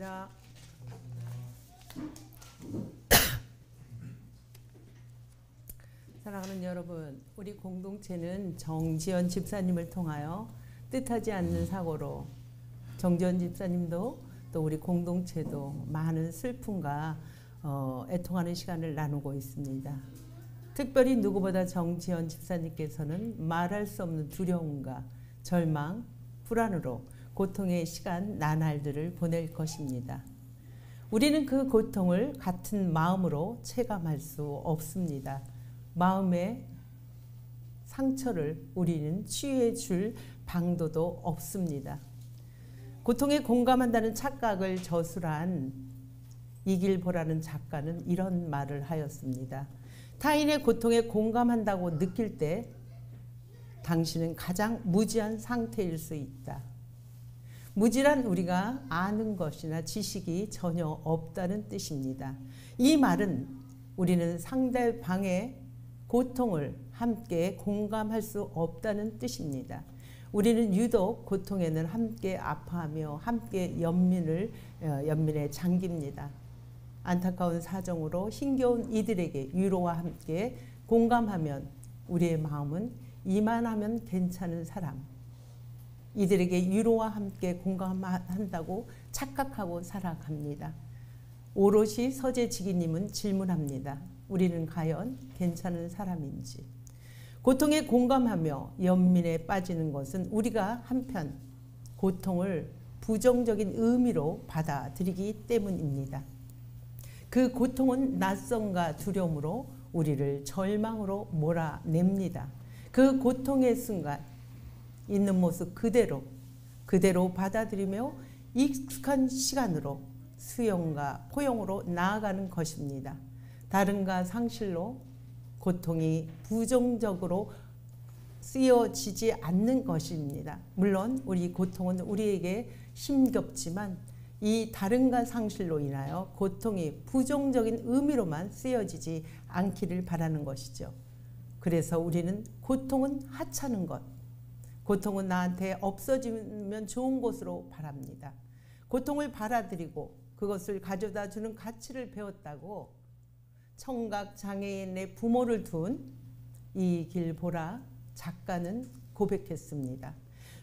기도하겠습니다. 사랑하는 여러분, 우리 공동체는 정지연 집사님을 통하여 뜻하지 않는 사고로 정지연 집사님도 또 우리 공동체도 많은 슬픔과 애통하는 시간을 나누고 있습니다. 특별히 누구보다 정지연 집사님께서는 말할 수 없는 두려움과 절망, 불안으로 고통의 시간 나날들을 보낼 것입니다. 우리는 그 고통을 같은 마음으로 체감할 수 없습니다. 마음의 상처를 우리는 치유해 줄 방도도 없습니다. 고통에 공감한다는 착각을 저술한 이길보라는 작가는 이런 말을 하였습니다. 타인의 고통에 공감한다고 느낄 때 당신은 가장 무지한 상태일 수 있다. 무지란 우리가 아는 것이나 지식이 전혀 없다는 뜻입니다. 이 말은 우리는 상대방의 고통을 함께 공감할 수 없다는 뜻입니다. 우리는 유독 고통에는 함께 아파하며 함께 연민에 잠깁니다. 안타까운 사정으로 힘겨운 이들에게 위로와 함께 공감하면 우리의 마음은 이만하면 괜찮은 사람, 이들에게 위로와 함께 공감한다고 착각하고 살아갑니다. 오롯이 서재지기님은 질문합니다. 우리는 과연 괜찮은 사람인지. 고통에 공감하며 연민에 빠지는 것은 우리가 한편 고통을 부정적인 의미로 받아들이기 때문입니다. 그 고통은 낯섦과 두려움으로 우리를 절망으로 몰아냅니다. 그 고통의 순간 있는 모습 그대로 받아들이며 익숙한 시간으로 수용과 포용으로 나아가는 것입니다. 다른가 상실로 고통이 부정적으로 쓰여지지 않는 것입니다. 물론 우리 고통은 우리에게 힘겹지만 이 다른가 상실로 인하여 고통이 부정적인 의미로만 쓰여지지 않기를 바라는 것이죠. 그래서 우리는 고통은 하찮은 것, 고통은 나한테 없어지면 좋은 것으로 바랍니다. 고통을 받아들이고 그것을 가져다 주는 가치를 배웠다고 청각장애인의 부모를 둔 이길보라 작가는 고백했습니다.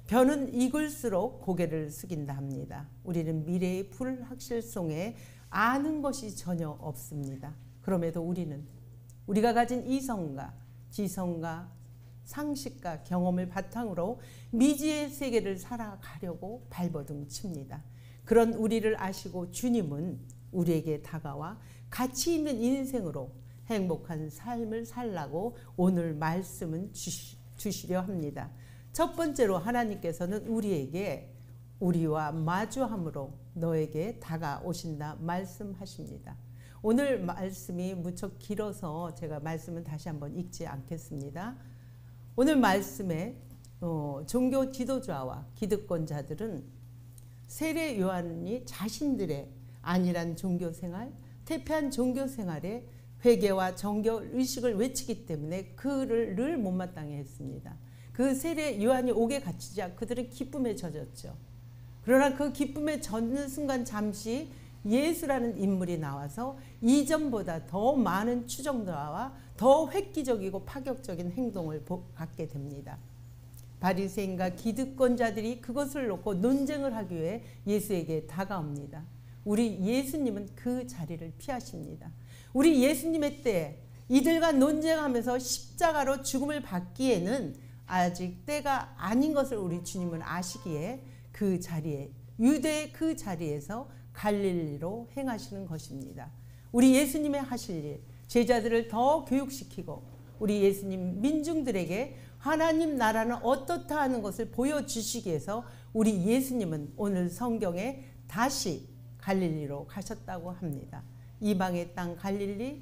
벼는 익을수록 고개를 숙인다 합니다. 우리는 미래의 불확실성에 아는 것이 전혀 없습니다. 그럼에도 우리는 우리가 가진 이성과 지성과 상식과 경험을 바탕으로 미지의 세계를 살아가려고 발버둥 칩니다. 그런 우리를 아시고 주님은 우리에게 다가와 가치 있는 인생으로 행복한 삶을 살라고 오늘 말씀은 주시려 합니다. 첫 번째로 하나님께서는 우리에게 우리와 마주함으로 너에게 다가오신다 말씀하십니다. 오늘 말씀이 무척 길어서 제가 말씀은 다시 한번 읽지 않겠습니다. 오늘 말씀에 종교 지도자와 기득권자들은 세례 요한이 자신들의 안일한 종교생활, 태폐한 종교생활에 회개와 정결의식을 외치기 때문에 그를 늘 못마땅해 했습니다. 그 세례 요한이 옥에 갇히자 그들은 기쁨에 젖었죠. 그러나 그 기쁨에 젖는 순간 잠시 예수라는 인물이 나와서 이전보다 더 많은 추정자와 더 획기적이고 파격적인 행동을 갖게 됩니다. 바리새인과 기득권자들이 그것을 놓고 논쟁을 하기 위해 예수에게 다가옵니다. 우리 예수님은 그 자리를 피하십니다. 우리 예수님의 때에 이들과 논쟁하면서 십자가로 죽음을 받기에는 아직 때가 아닌 것을 우리 주님은 아시기에 그 자리에, 유대의 그 자리에서 갈릴리로 행하시는 것입니다. 우리 예수님의 하실 일, 제자들을 더 교육시키고 우리 예수님 민중들에게 하나님 나라는 어떻다 하는 것을 보여주시기 위해서 우리 예수님은 오늘 성경에 다시 갈릴리로 가셨다고 합니다. 이방의 땅 갈릴리,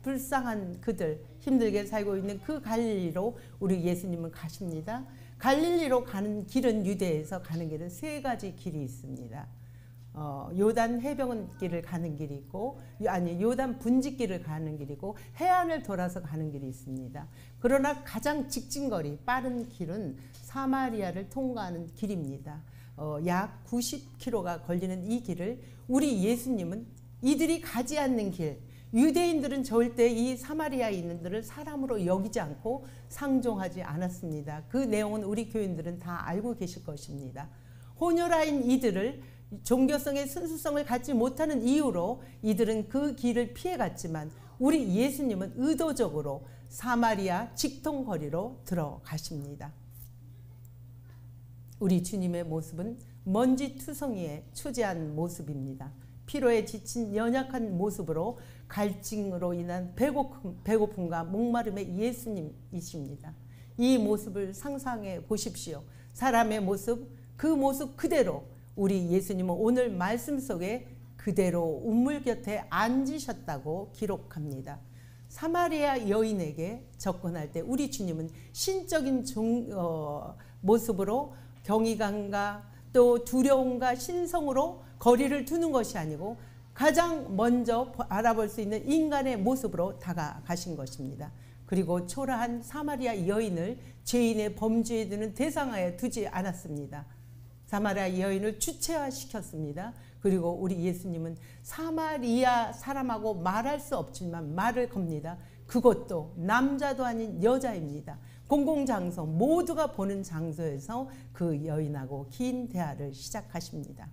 불쌍한 그들, 힘들게 살고 있는 그 갈릴리로 우리 예수님은 가십니다. 갈릴리로 가는 길은 유대에서 가는 길은 세 가지 길이 있습니다. 요단 해변길을 가는 길이 있고, 요단 분지길을 가는 길이고, 해안을 돌아서 가는 길이 있습니다. 그러나 가장 직진거리, 빠른 길은 사마리아를 통과하는 길입니다. 약 90km가 걸리는 이 길을 우리 예수님은 이들이 가지 않는 길, 유대인들은 절대 이 사마리아에 있는 들을 사람으로 여기지 않고 상종하지 않았습니다. 그 내용은 우리 교인들은 다 알고 계실 것입니다. 혼혈아인 이들을 종교성의 순수성을 갖지 못하는 이유로 이들은 그 길을 피해갔지만 우리 예수님은 의도적으로 사마리아 직통거리로 들어가십니다. 우리 주님의 모습은 먼지투성이에 초재한 모습입니다. 피로에 지친 연약한 모습으로 갈증으로 인한 배고픔과 목마름의 예수님이십니다. 이 모습을 상상해 보십시오. 사람의 모습, 그 모습 그대로 우리 예수님은 오늘 말씀 속에 그대로 우물 곁에 앉으셨다고 기록합니다. 사마리아 여인에게 접근할 때 우리 주님은 신적인 모습으로 경이감과 또 두려움과 신성으로 거리를 두는 것이 아니고 가장 먼저 알아볼 수 있는 인간의 모습으로 다가가신 것입니다. 그리고 초라한 사마리아 여인을 죄인의 범죄에 드는 대상하에 두지 않았습니다. 사마리아 여인을 주체화시켰습니다. 그리고 우리 예수님은 사마리아 사람하고 말할 수 없지만 말을 겁니다. 그것도 남자도 아닌 여자입니다. 공공장소, 모두가 보는 장소에서 그 여인하고 긴 대화를 시작하십니다.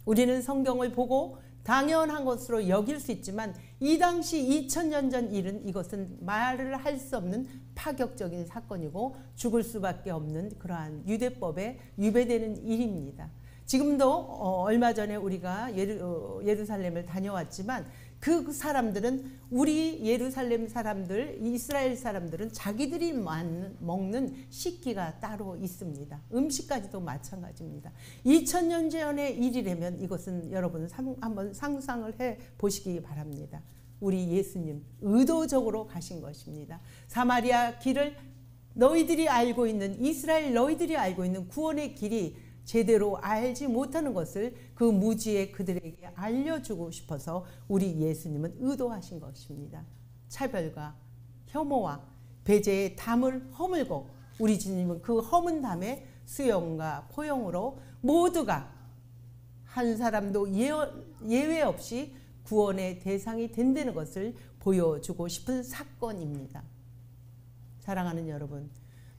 우리는 성경을 보고 당연한 것으로 여길 수 있지만 이 당시 2000년 전 일은 이것은 말을 할 수 없는 파격적인 사건이고 죽을 수밖에 없는 그러한 유대법에 위배되는 일입니다. 지금도 얼마 전에 우리가 예루살렘을 다녀왔지만 그 사람들은 우리 예루살렘 사람들, 이스라엘 사람들은 자기들이 먹는 식기가 따로 있습니다. 음식까지도 마찬가지입니다. 2000년 전의 일이라면 이것은 여러분 한번 상상을 해 보시기 바랍니다. 우리 예수님 의도적으로 가신 것입니다. 사마리아 길을 너희들이 알고 있는, 이스라엘 너희들이 알고 있는 구원의 길이 제대로 알지 못하는 것을 그 무지의 그들에게 알려주고 싶어서 우리 예수님은 의도하신 것입니다. 차별과 혐오와 배제의 담을 허물고 우리 주님은 그 허문 담에 수용과 포용으로 모두가 한 사람도 예외 없이 구원의 대상이 된다는 것을 보여주고 싶은 사건입니다. 사랑하는 여러분,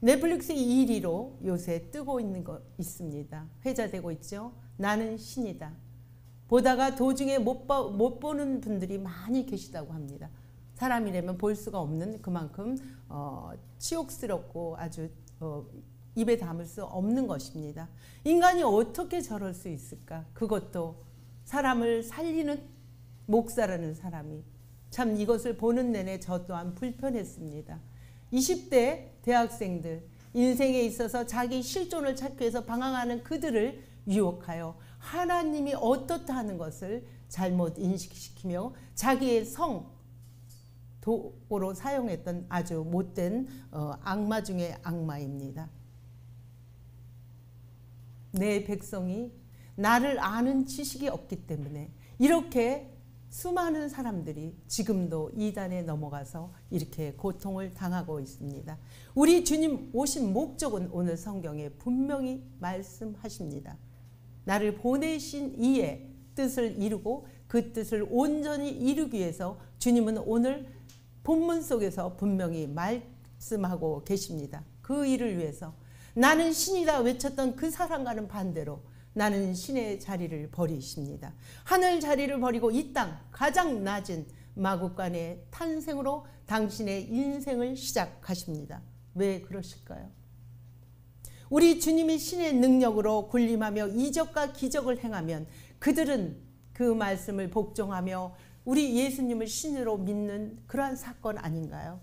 넷플릭스 1위로 요새 뜨고 있는 거 있습니다. 회자되고 있죠. 나는 신이다. 보다가 도중에 못 보는 분들이 많이 계시다고 합니다. 사람이라면 볼 수가 없는 그만큼 치욕스럽고 아주 입에 담을 수 없는 것입니다. 인간이 어떻게 저럴 수 있을까? 그것도 사람을 살리는 목사라는 사람이. 참 이것을 보는 내내 저 또한 불편했습니다. 20대 대학생들, 인생에 있어서 자기 실존을 찾기 위해서 방황하는 그들을 유혹하여 하나님이 어떻다 하는 것을 잘못 인식시키며 자기의 도구로 사용했던 아주 못된 악마 중의 악마입니다. 내 백성이 나를 아는 지식이 없기 때문에 이렇게 수많은 사람들이 지금도 이단에 넘어가서 이렇게 고통을 당하고 있습니다. 우리 주님 오신 목적은 오늘 성경에 분명히 말씀하십니다. 나를 보내신 이의 뜻을 이루고 그 뜻을 온전히 이루기 위해서 주님은 오늘 본문 속에서 분명히 말씀하고 계십니다. 그 일을 위해서 나는 신이다 외쳤던 그 사람과는 반대로 나는 신의 자리를 버리십니다. 하늘 자리를 버리고 이 땅 가장 낮은 마구간의 탄생으로 당신의 인생을 시작하십니다. 왜 그러실까요? 우리 주님이 신의 능력으로 군림하며 이적과 기적을 행하면 그들은 그 말씀을 복종하며 우리 예수님을 신으로 믿는 그러한 사건 아닌가요?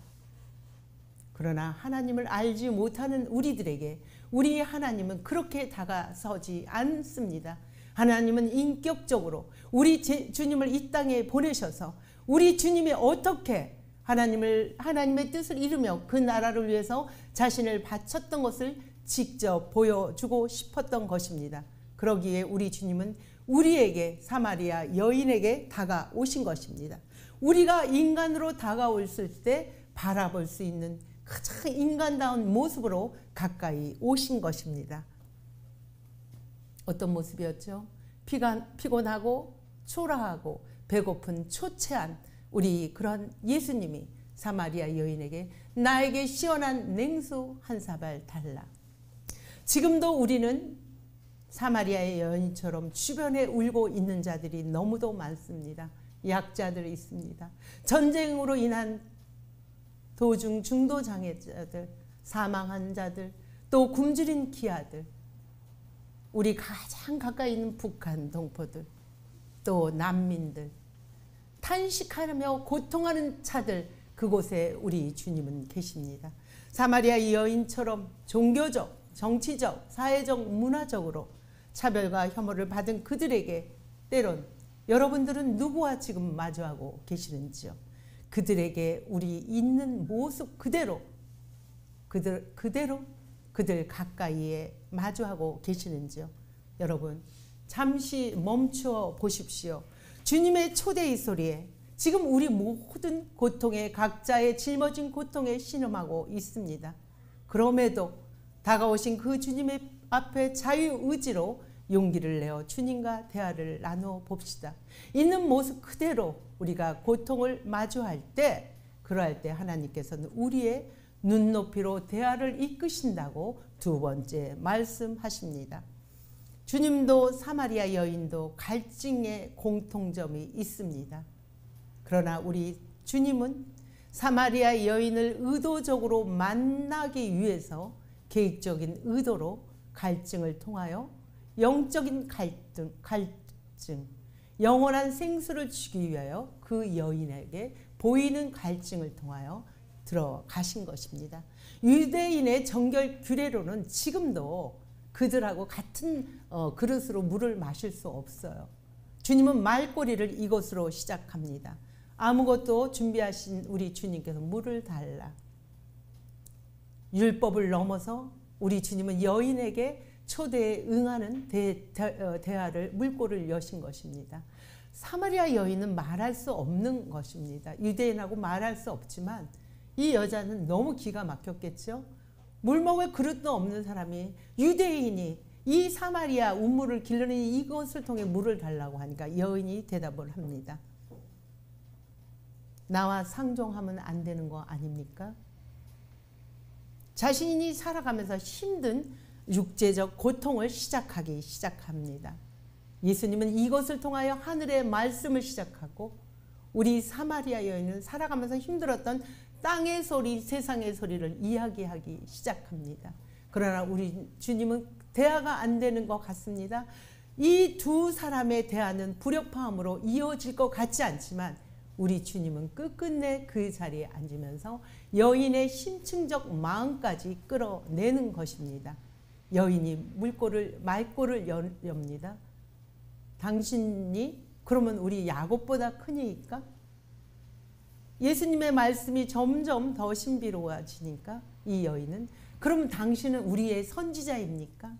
그러나 하나님을 알지 못하는 우리들에게 우리 하나님은 그렇게 다가서지 않습니다. 하나님은 인격적으로 우리 주님을 이 땅에 보내셔서 우리 주님이 어떻게 하나님의 뜻을 이루며 그 나라를 위해서 자신을 바쳤던 것을 직접 보여주고 싶었던 것입니다. 그러기에 우리 주님은 우리에게 사마리아 여인에게 다가오신 것입니다. 우리가 인간으로 다가올 때 바라볼 수 있는 가장 인간다운 모습으로 가까이 오신 것입니다. 어떤 모습이었죠? 피곤하고 초라하고 배고픈 초췌한 우리 그런 예수님이 사마리아 여인에게 나에게 시원한 냉수 한 사발 달라. 지금도 우리는 사마리아의 여인처럼 주변에 울고 있는 자들이 너무도 많습니다. 약자들이 있습니다. 전쟁으로 인한 도중 중도 장애자들, 사망한 자들, 또 굶주린 기아들, 우리 가장 가까이 있는 북한 동포들, 또 난민들, 탄식하며 고통하는 자들, 그곳에 우리 주님은 계십니다. 사마리아 여인처럼 종교적, 정치적, 사회적, 문화적으로 차별과 혐오를 받은 그들에게 때론 여러분들은 누구와 지금 마주하고 계시는지요? 그들에게 우리 있는 모습 그대로 그들 가까이에 마주하고 계시는지요? 여러분 잠시 멈추어 보십시오. 주님의 초대의 소리에 지금 우리 모든 고통에 각자의 짊어진 고통에 신음하고 있습니다. 그럼에도 다가오신 그 주님의 앞에 자유의지로 용기를 내어 주님과 대화를 나누어 봅시다. 있는 모습 그대로 우리가 고통을 마주할 때, 그러할 때 하나님께서는 우리의 눈높이로 대화를 이끄신다고 두 번째 말씀하십니다. 주님도 사마리아 여인도 갈증의 공통점이 있습니다. 그러나 우리 주님은 사마리아 여인을 의도적으로 만나기 위해서 계획적인 의도로 갈증을 통하여 영적인 갈증, 영원한 생수를 주기 위하여 그 여인에게 보이는 갈증을 통하여 들어가신 것입니다. 유대인의 정결 규례로는 지금도 그들하고 같은 그릇으로 물을 마실 수 없어요. 주님은 말꼬리를 이것으로 시작합니다. 아무것도 준비하신 우리 주님께서 물을 달라. 율법을 넘어서 우리 주님은 여인에게 초대에 응하는 대화를 물꼬를 여신 것입니다. 사마리아 여인은 말할 수 없는 것입니다. 유대인하고 말할 수 없지만 이 여자는 너무 기가 막혔겠죠. 물 먹을 그릇도 없는 사람이 유대인이 이 사마리아 우물을 길르니 이것을 통해 물을 달라고 하니까 여인이 대답을 합니다. 나와 상종하면 안 되는 거 아닙니까? 자신이 살아가면서 힘든 육체적 고통을 시작합니다. 예수님은 이것을 통하여 하늘의 말씀을 시작하고 우리 사마리아 여인은 살아가면서 힘들었던 땅의 소리, 세상의 소리를 이야기하기 시작합니다. 그러나 우리 주님은 대화가 안 되는 것 같습니다. 이 두 사람의 대화는 불협화음으로 이어질 것 같지 않지만 우리 주님은 끝끝내 그 자리에 앉으면서 여인의 심층적 마음까지 끌어내는 것입니다. 여인이 말꼬를 엽니다. 당신이 그러면 우리 야곱보다 크니까? 예수님의 말씀이 점점 더 신비로워지니까 이 여인은 그럼 당신은 우리의 선지자입니까?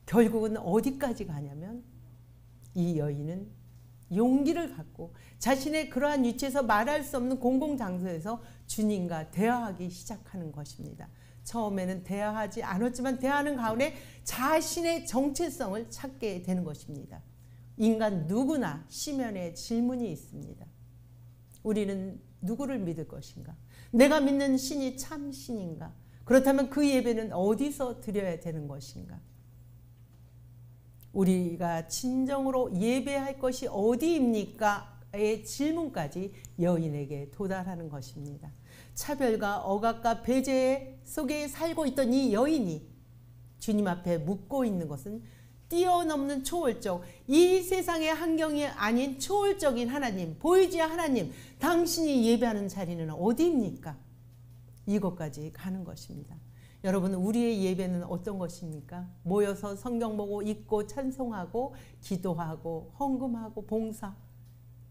결국은 어디까지 가냐면 이 여인은 용기를 갖고 자신의 그러한 위치에서 말할 수 없는 공공장소에서 주님과 대화하기 시작하는 것입니다. 처음에는 대화하지 않았지만 대화하는 가운데 자신의 정체성을 찾게 되는 것입니다. 인간 누구나 시면에 질문이 있습니다. 우리는 누구를 믿을 것인가? 내가 믿는 신이 참 신인가? 그렇다면 그 예배는 어디서 드려야 되는 것인가? 우리가 진정으로 예배할 것이 어디입니까? 의 질문까지 여인에게 도달하는 것입니다. 차별과 억압과 배제 속에 살고 있던 이 여인이 주님 앞에 묻고 있는 것은 뛰어넘는 초월적, 이 세상의 환경이 아닌 초월적인 하나님, 보이지 하나님, 당신이 예배하는 자리는 어디입니까? 이것까지 가는 것입니다. 여러분, 우리의 예배는 어떤 것입니까? 모여서 성경 보고 읽고 찬송하고 기도하고 헌금하고 봉사,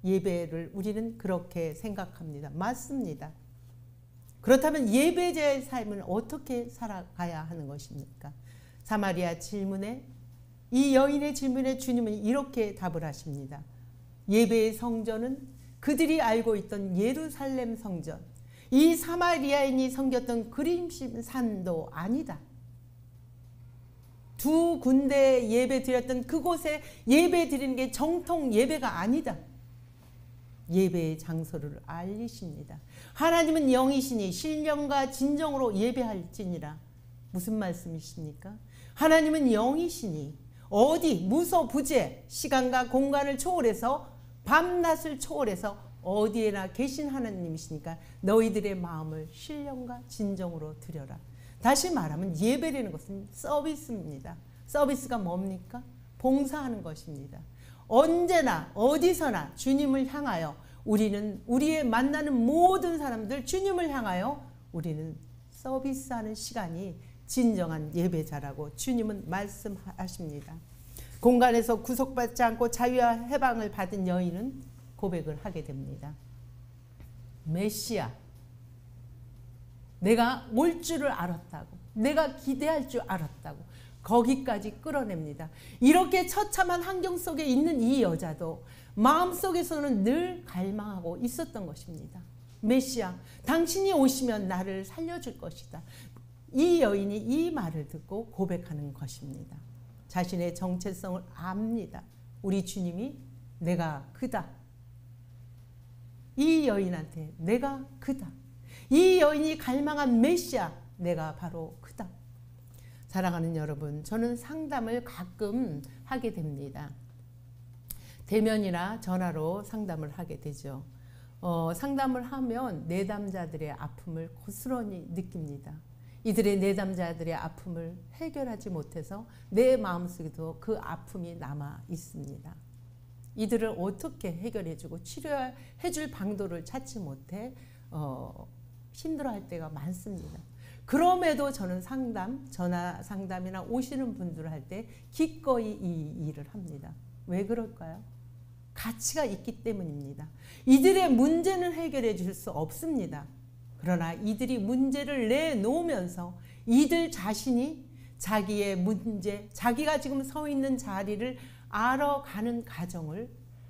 예배를 우리는 그렇게 생각합니다. 맞습니다. 그렇다면 예배자의 삶은 어떻게 살아가야 하는 것입니까? 사마리아 질문에, 이 여인의 질문에 주님은 이렇게 답을 하십니다. 예배의 성전은 그들이 알고 있던 예루살렘 성전, 이 사마리아인이 섬겼던 그림심 산도 아니다. 두 군데 예배 드렸던 그곳에 예배 드리는 게 정통 예배가 아니다. 예배의 장소를 알리십니다. 하나님은 영이시니 신령과 진정으로 예배할지니라. 무슨 말씀이십니까? 하나님은 영이시니 어디 무소부재 시간과 공간을 초월해서 밤낮을 초월해서 어디에나 계신 하나님이시니까 너희들의 마음을 신령과 진정으로 드려라. 다시 말하면 예배라는 것은 서비스입니다. 서비스가 뭡니까? 봉사하는 것입니다. 언제나 어디서나 주님을 향하여 우리는 우리의 만나는 모든 사람들 주님을 향하여 우리는 서비스하는 시간이 진정한 예배자라고 주님은 말씀하십니다. 공간에서 구속받지 않고 자유와 해방을 받은 여인은 고백을 하게 됩니다. 메시아, 내가 올 줄을 알았다고, 내가 기대할 줄 알았다고 거기까지 끌어냅니다. 이렇게 처참한 환경 속에 있는 이 여자도 마음속에서는 늘 갈망하고 있었던 것입니다. 메시아, 당신이 오시면 나를 살려줄 것이다. 이 여인이 이 말을 듣고 고백하는 것입니다. 자신의 정체성을 압니다. 우리 주님이 내가 그다. 이 여인한테 내가 그다. 이 여인이 갈망한 메시아, 내가 바로 그다. 사랑하는 여러분, 저는 상담을 가끔 하게 됩니다. 대면이나 전화로 상담을 하게 되죠. 상담을 하면 내담자들의 아픔을 고스란히 느낍니다. 이들의 내담자들의 아픔을 해결하지 못해서 내 마음속에도 그 아픔이 남아 있습니다. 이들을 어떻게 해결해주고 치료해줄 방도를 찾지 못해 힘들어할 때가 많습니다. 그럼에도 저는 전화 상담이나 오시는 분들 할 때 기꺼이 이 일을 합니다. 왜 그럴까요? 가치가 있기 때문입니다. 이들의 문제는 해결해 줄 수 없습니다. 그러나 이들이 문제를 내놓으면서 이들 자신이 자기의 문제, 자기가 지금 서 있는 자리를 알아가는 과정을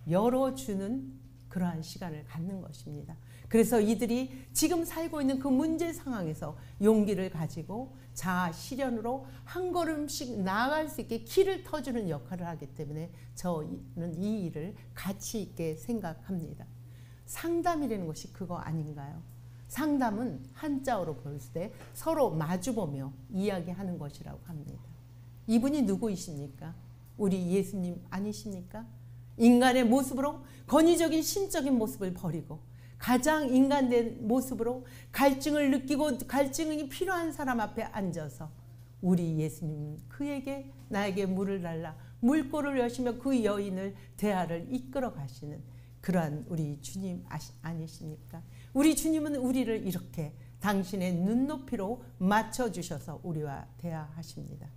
열어주는 그러한 시간을 갖는 것입니다. 그래서 이들이 지금 살고 있는 그 문제 상황에서 용기를 가지고 자아 실현으로 한 걸음씩 나아갈 수 있게 길을 터주는 역할을 하기 때문에 저는 이 일을 가치 있게 생각합니다. 상담이라는 것이 그거 아닌가요? 상담은 한자어로 볼 때 서로 마주보며 이야기하는 것이라고 합니다. 이분이 누구이십니까? 우리 예수님 아니십니까? 인간의 모습으로 권위적인 신적인 모습을 버리고 가장 인간된 모습으로 갈증을 느끼고 갈증이 필요한 사람 앞에 앉아서 우리 예수님은 그에게 나에게 물을 달라 물꼬를 여시며 그 여인을 대화를 이끌어 가시는 그러한 우리 주님 아니십니까? 우리 주님은 우리를 이렇게 당신의 눈높이로 맞춰주셔서 우리와 대화하십니다.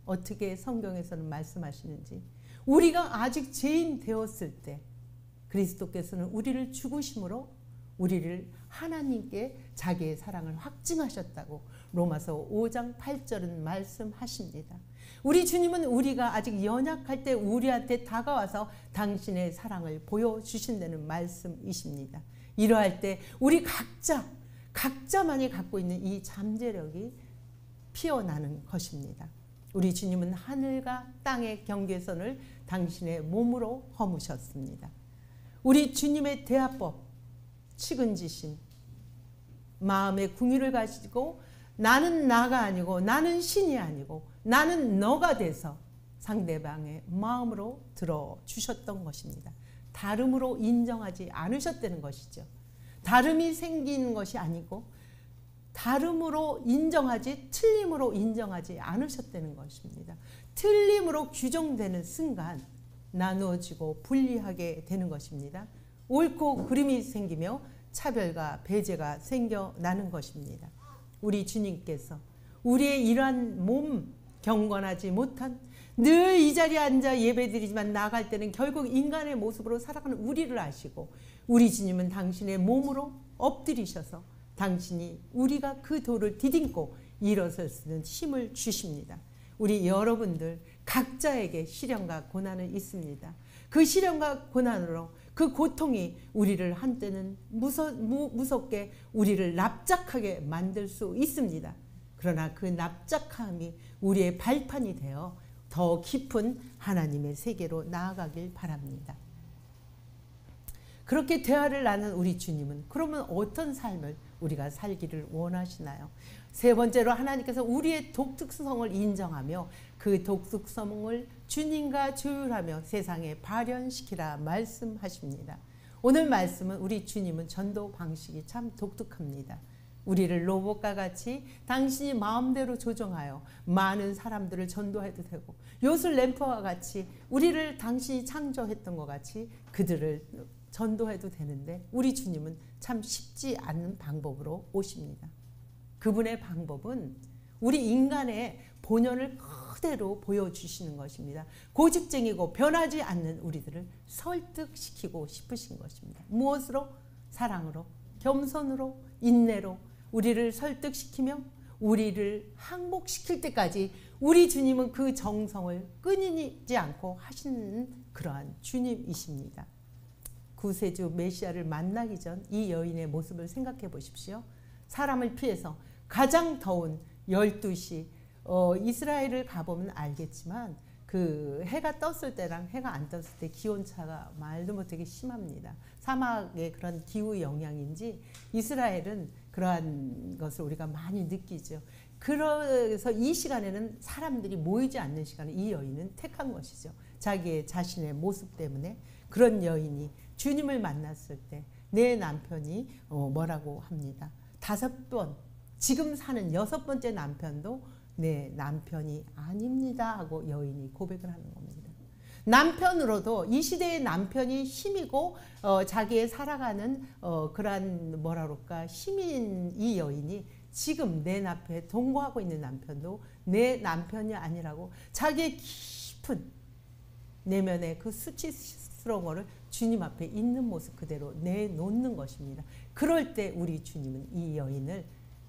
어떻게 성경에서는 말씀하시는지 우리가 아직 죄인 되었을 때 그리스도께서는 우리를 죽으심으로 우리를 하나님께 자기의 사랑을 확증하셨다고 로마서 5장 8절은 말씀하십니다. 우리 주님은 우리가 아직 연약할 때 우리한테 다가와서 당신의 사랑을 보여주신다는 말씀이십니다. 이러할 때 우리 각자만이 갖고 있는 이 잠재력이 피어나는 것입니다. 우리 주님은 하늘과 땅의 경계선을 당신의 몸으로 허무셨습니다. 우리 주님의 대화법, 측은지심, 마음의 궁유를 가지고 나는 나가 아니고 나는 신이 아니고 나는 너가 돼서 상대방의 마음으로 들어주셨던 것입니다. 다름으로 인정하지 않으셨다는 것이죠. 다름이 생기는 것이 아니고 다름으로 인정하지 틀림으로 인정하지 않으셨다는 것입니다. 틀림으로 규정되는 순간 나누어지고 분리하게 되는 것입니다. 옳고 그름이 생기며 차별과 배제가 생겨나는 것입니다. 우리 주님께서 우리의 이러한 몸 경건하지 못한 늘 이 자리에 앉아 예배드리지만 나갈 때는 결국 인간의 모습으로 살아가는 우리를 아시고 우리 주님은 당신의 몸으로 엎드리셔서 당신이 우리가 그 돌을 디딤고 일어설 수 있는 힘을 주십니다. 우리 여러분들 각자에게 시련과 고난은 있습니다. 그 시련과 고난으로 그 고통이 우리를 한때는 무섭게 우리를 납작하게 만들 수 있습니다. 그러나 그 납작함이 우리의 발판이 되어 더 깊은 하나님의 세계로 나아가길 바랍니다. 그렇게 대화를 나눈 우리 주님은 그러면 어떤 삶을 우리가 살기를 원하시나요? 세 번째로 하나님께서 우리의 독특성을 인정하며 그 독특성을 주님과 조율하며 세상에 발현시키라 말씀하십니다. 오늘 말씀은 우리 주님은 전도 방식이 참 독특합니다. 우리를 로봇과 같이 당신이 마음대로 조정하여 많은 사람들을 전도해도 되고 요술 램프와 같이 우리를 당신이 창조했던 것 같이 그들을 전도해도 되는데 우리 주님은 참 쉽지 않은 방법으로 오십니다. 그분의 방법은 우리 인간의 본연을 그대로 보여주시는 것입니다. 고집쟁이고 변하지 않는 우리들을 설득시키고 싶으신 것입니다. 무엇으로? 사랑으로, 겸손으로, 인내로 우리를 설득시키며 우리를 항복시킬 때까지 우리 주님은 그 정성을 끊이지 않고 하시는 그러한 주님이십니다. 구세주 메시아를 만나기 전 이 여인의 모습을 생각해 보십시오. 사람을 피해서 가장 더운 12시 이스라엘을 가보면 알겠지만 그 해가 떴을 때랑 해가 안 떴을 때 기온차가 말도 못하게 심합니다. 사막의 그런 기후 영향인지 이스라엘은 그러한 것을 우리가 많이 느끼죠. 그래서 이 시간에는 사람들이 모이지 않는 시간을 이 여인은 택한 것이죠. 자기의 자신의 모습 때문에. 그런 여인이 주님을 만났을 때 내 남편이 뭐라고 합니다. 5번 지금 사는 6번째 남편도 내 남편이 아닙니다 하고 여인이 고백을 하는 겁니다. 남편으로도 이 시대의 남편이 힘이고 자기의 살아가는 그러한 뭐라 그럴까 힘인 이 여인이 지금 내 앞에 동거하고 있는 남편도 내 남편이 아니라고 자기의 깊은 내면의 그 수치스러운 거를 주님 앞에 있는 모습 그대로 내놓는 것입니다. 그럴 때 우리 주님은 이 여인을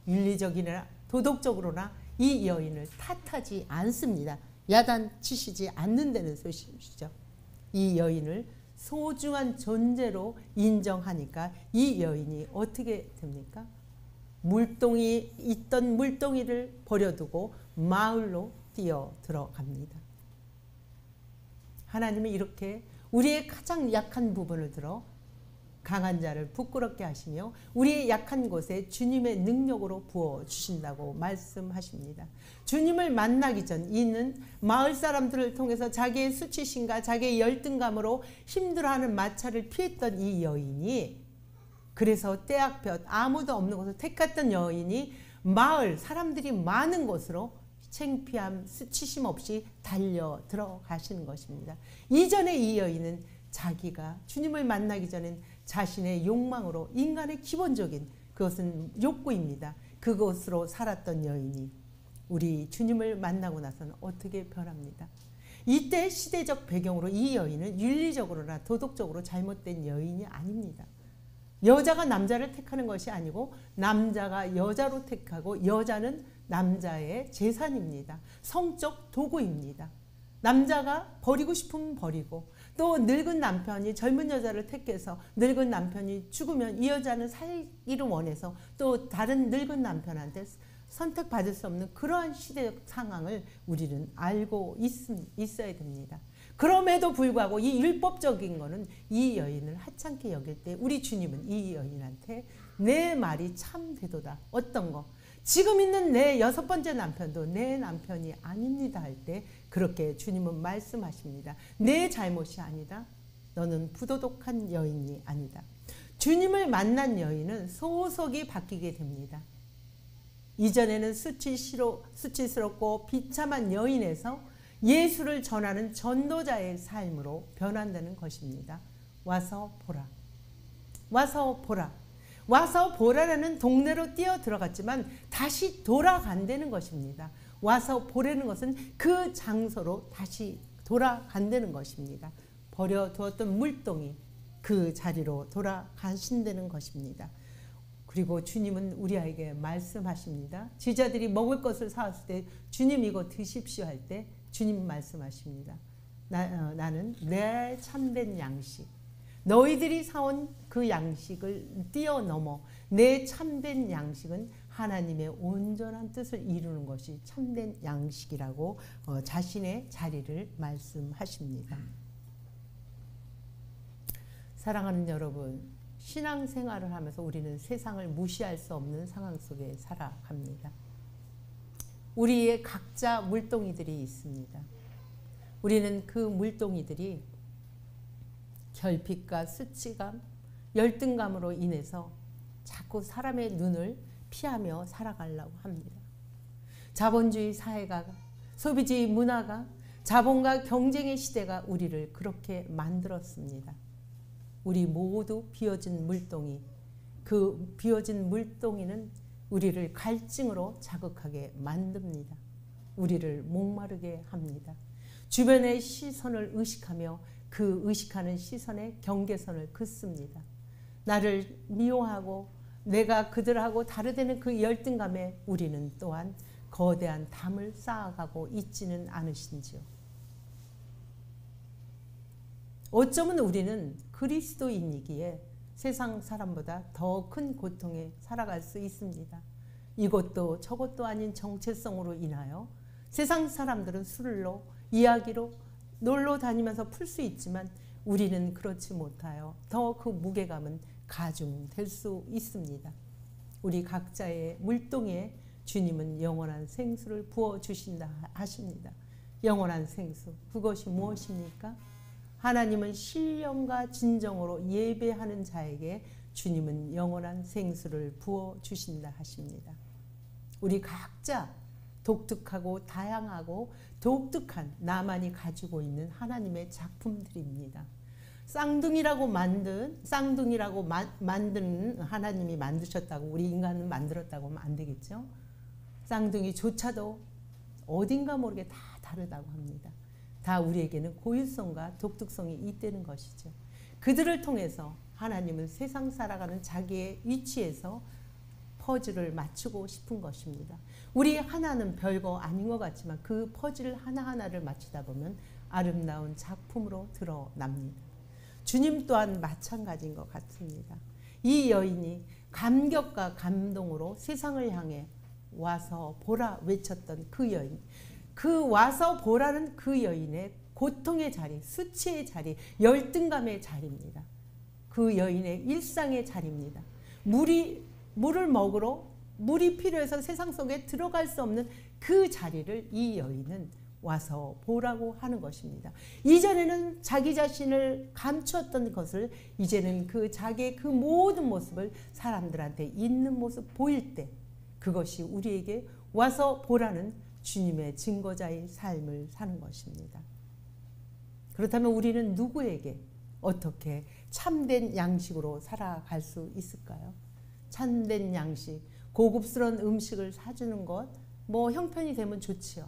윤리적이나 도덕적으로나 이 여인을 탓하지 않습니다. 야단치시지 않는다는 소식이죠. 이 여인을 소중한 존재로 인정하니까 이 여인이 어떻게 됩니까? 물동이 있던 물동이를 버려두고 마을로 뛰어 들어갑니다. 하나님은 이렇게 우리의 가장 약한 부분을 들어 강한 자를 부끄럽게 하시며 우리의 약한 곳에 주님의 능력으로 부어주신다고 말씀하십니다. 주님을 만나기 전 이는 마을 사람들을 통해서 자기의 수치심과 자기의 열등감으로 힘들어하는 마차를 피했던 이 여인이 그래서 떼약볕 아무도 없는 곳을 택했던 여인이 마을 사람들이 많은 곳으로 창피함 수치심 없이 달려 들어가시는 것입니다. 이전에 이 여인은 자기가 주님을 만나기 전엔 자신의 욕망으로 인간의 기본적인 그것은 욕구입니다. 그것으로 살았던 여인이 우리 주님을 만나고 나서는 어떻게 변합니다. 이때 시대적 배경으로 이 여인은 윤리적으로나 도덕적으로 잘못된 여인이 아닙니다. 여자가 남자를 택하는 것이 아니고 남자가 여자로 택하고 여자는 남자의 재산입니다. 성적 도구입니다. 남자가 버리고 싶으면 버리고 또 늙은 남편이 젊은 여자를 택해서 늙은 남편이 죽으면 이 여자는 살기를 원해서 또 다른 늙은 남편한테 선택받을 수 없는 그러한 시대적 상황을 우리는 알고 있어야 됩니다. 그럼에도 불구하고 이 율법적인 거는 이 여인을 하찮게 여길 때 우리 주님은 이 여인한테 내 말이 참 되도다. 어떤 거? 지금 있는 내 6번째 남편도 내 남편이 아닙니다 할 때 그렇게 주님은 말씀하십니다. 내 잘못이 아니다. 너는 부도덕한 여인이 아니다. 주님을 만난 여인은 소속이 바뀌게 됩니다. 이전에는 수치스럽고 비참한 여인에서 예수를 전하는 전도자의 삶으로 변한다는 것입니다. 와서 보라. 와서 보라. 와서 보라라는 동네로 뛰어 들어갔지만 다시 돌아간다는 것입니다. 와서 보라는 것은 그 장소로 다시 돌아간다는 것입니다. 버려두었던 물동이 그 자리로 돌아가신다는 것입니다. 그리고 주님은 우리에게 말씀하십니다. 제자들이 먹을 것을 사왔을 때 주님 이거 드십시오 할 때 주님 말씀하십니다. 나는 내 참된 양식 너희들이 사온 그 양식을 뛰어넘어 내 참된 양식은 하나님의 온전한 뜻을 이루는 것이 참된 양식이라고 자신의 자리를 말씀하십니다. 사랑하는 여러분, 신앙생활을 하면서 우리는 세상을 무시할 수 없는 상황 속에 살아갑니다. 우리의 각자 물동이들이 있습니다. 우리는 그 물동이들이 결핍과 수치감, 열등감으로 인해서 자꾸 사람의 눈을 피하며 살아가려고 합니다. 자본주의 사회가, 소비주의 문화가, 자본과 경쟁의 시대가 우리를 그렇게 만들었습니다. 우리 모두 비어진 물동이, 그 비어진 물동이는 우리를 갈증으로 자극하게 만듭니다. 우리를 목마르게 합니다. 주변의 시선을 의식하며 그 의식하는 시선의 경계선을 긋습니다. 나를 미워하고 내가 그들하고 다르다는 그 열등감에 우리는 또한 거대한 담을 쌓아가고 있지는 않으신지요. 어쩌면 우리는 그리스도인이기에 세상 사람보다 더 큰 고통에 살아갈 수 있습니다. 이것도 저것도 아닌 정체성으로 인하여 세상 사람들은 술로, 이야기로, 놀러 다니면서 풀 수 있지만 우리는 그렇지 못하여 더 그 무게감은 가중될 수 있습니다. 우리 각자의 물동에 주님은 영원한 생수를 부어주신다 하십니다. 영원한 생수, 그것이 무엇입니까? 하나님은 신령과 진정으로 예배하는 자에게 주님은 영원한 생수를 부어주신다 하십니다. 우리 각자 독특하고 다양하고 독특한 나만이 가지고 있는 하나님의 작품들입니다. 쌍둥이라고 만든 하나님이 만드셨다고 우리 인간은 만들었다고 하면 안 되겠죠. 쌍둥이조차도 어딘가 모르게 다 다르다고 합니다. 다 우리에게는 고유성과 독특성이 있다는 것이죠. 그들을 통해서 하나님은 세상 살아가는 자기의 위치에서 퍼즐을 맞추고 싶은 것입니다. 우리 하나는 별거 아닌 것 같지만 그 퍼즐 하나하나를 맞추다 보면 아름다운 작품으로 드러납니다. 주님 또한 마찬가지인 것 같습니다. 이 여인이 감격과 감동으로 세상을 향해 와서 보라 외쳤던 그 여인, 그 와서 보라는 그 여인의 고통의 자리, 수치의 자리, 열등감의 자리입니다. 그 여인의 일상의 자리입니다. 물을 먹으러 물이 필요해서 세상 속에 들어갈 수 없는 그 자리를 이 여인은 와서 보라고 하는 것입니다. 이전에는 자기 자신을 감추었던 것을 이제는 그 자기의 그 모든 모습을 사람들한테 있는 모습 보일 때 그것이 우리에게 와서 보라는 주님의 증거자의 삶을 사는 것입니다. 그렇다면 우리는 누구에게 어떻게 참된 양식으로 살아갈 수 있을까요? 참된 양식, 고급스러운 음식을 사주는 것, 형편이 되면 좋지요.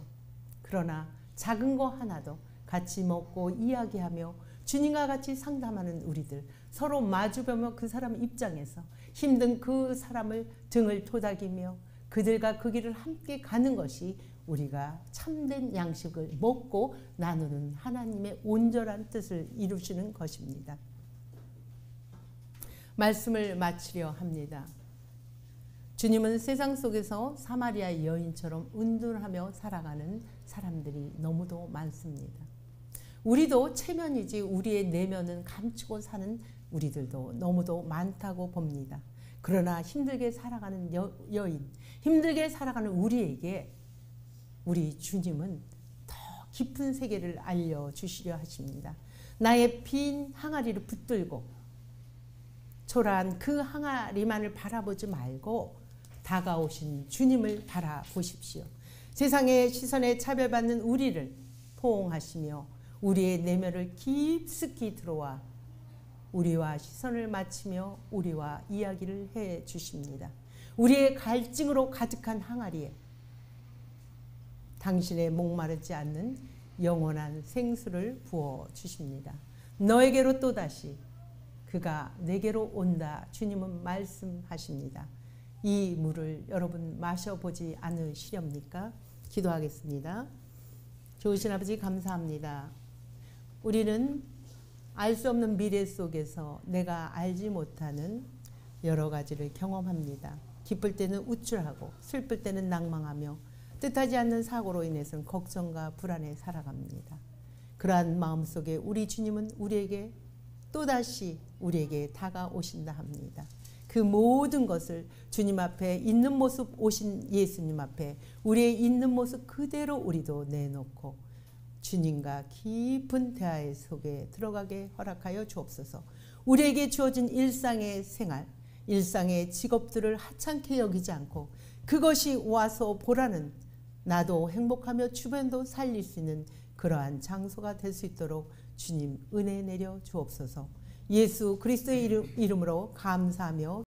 그러나 작은 거 하나도 같이 먹고 이야기하며 주님과 같이 상담하는 우리들, 서로 마주보며 그 사람 입장에서 힘든 그 사람을 등을 토닥이며 그들과 그 길을 함께 가는 것이 우리가 참된 양식을 먹고 나누는 하나님의 온전한 뜻을 이루시는 것입니다. 말씀을 마치려 합니다. 주님은 세상 속에서 사마리아 여인처럼 은둔하며 살아가는 사람들이 너무도 많습니다. 우리도 체면이지 우리의 내면은 감추고 사는 우리들도 너무도 많다고 봅니다. 그러나 힘들게 살아가는 여인, 힘들게 살아가는 우리에게 우리 주님은 더 깊은 세계를 알려주시려 하십니다. 나의 빈 항아리를 붙들고 초라한 그 항아리만을 바라보지 말고 다가오신 주님을 바라보십시오. 세상의 시선에 차별받는 우리를 포옹하시며 우리의 내면을 깊숙이 들어와 우리와 시선을 맞추며 우리와 이야기를 해 주십니다. 우리의 갈증으로 가득한 항아리에 당신의 목마르지 않는 영원한 생수를 부어 주십니다. 너에게로 또다시 그가 내게로 온다. 주님은 말씀하십니다. 이 물을 여러분 마셔보지 않으시렵니까? 기도하겠습니다. 좋으신 아버지 감사합니다. 우리는 알 수 없는 미래 속에서 내가 알지 못하는 여러 가지를 경험합니다. 기쁠 때는 우쭐하고 슬플 때는 낭망하며 뜻하지 않는 사고로 인해서는 걱정과 불안에 살아갑니다. 그러한 마음속에 우리 주님은 우리에게 또다시 우리에게 다가오신다 합니다. 그 모든 것을 주님 앞에 있는 모습 오신 예수님 앞에 우리의 있는 모습 그대로 우리도 내놓고 주님과 깊은 대화 속에 들어가게 허락하여 주옵소서. 우리에게 주어진 일상의 생활, 일상의 직업들을 하찮게 여기지 않고 그것이 와서 보라는 나도 행복하며 주변도 살릴 수 있는 그러한 장소가 될 수 있도록 주님 은혜 내려 주옵소서. 예수 그리스도의 이름으로 감사하며